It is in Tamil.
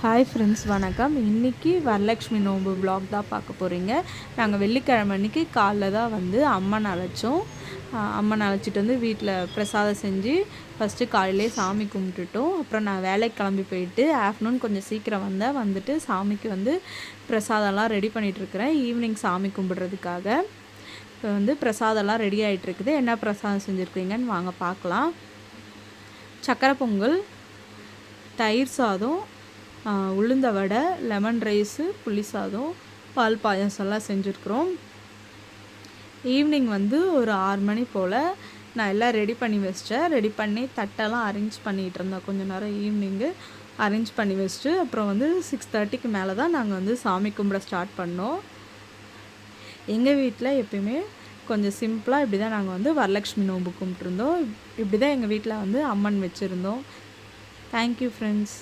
ஹாய் ஃப்ரெண்ட்ஸ், வணக்கம். இன்றைக்கி வரலட்சுமி நோன்பு vlog தான் பார்க்க போகிறீங்க. நாங்கள் வெள்ளிக்கிழமை அன்றைக்கி காலைல தான் வந்து அம்மன் அழைச்சோம். அம்மன் அழைச்சிட்டு வந்து வீட்டில் பிரசாதம் செஞ்சு ஃபஸ்ட்டு காலையிலே சாமி கும்பிட்டுட்டோம். அப்புறம் நான் வேலைக்கு கிளம்பி போயிட்டு ஆஃப்டர்நூன் கொஞ்சம் சீக்கிரம் வந்துட்டு சாமிக்கு வந்து பிரசாதம்லாம் ரெடி பண்ணிகிட்ருக்கிறேன் ஈவினிங் சாமி கும்பிட்றதுக்காக. இப்போ வந்து பிரசாதம்லாம் ரெடி ஆகிட்டுருக்குது. என்ன பிரசாதம் செஞ்சுருக்கீங்கன்னு வாங்க பார்க்கலாம். சக்கரை பொங்கல், தயிர் சாதம், உளுந்த வடை, லெமன் ரைஸு, புளி சாதம், பால் பாயாசம்லாம் செஞ்சுருக்குறோம். ஈவினிங் வந்து ஒரு 6 மணி போல் நான் எல்லாம் ரெடி பண்ணி வச்சிட்டேன். ரெடி பண்ணி தட்டெல்லாம் அரேஞ்ச் பண்ணிகிட்டு இருந்தேன். கொஞ்சம் நேரம் ஈவினிங்கு அரேஞ்ச் பண்ணி வச்சுட்டு அப்புறம் வந்து 6:30க்கு மேலே தான் நாங்கள் வந்து சாமி கும்பிட ஸ்டார்ட் பண்ணோம். எங்கள் வீட்டில் எப்பயுமே கொஞ்சம் சிம்பிளாக இப்படி தான் நாங்கள் வந்து வரலட்சுமி நோன்பு கும்பிட்ருந்தோம். இப்படி தான் எங்கள் வீட்டில் வந்து அம்மன் வச்சுருந்தோம். Thank you friends.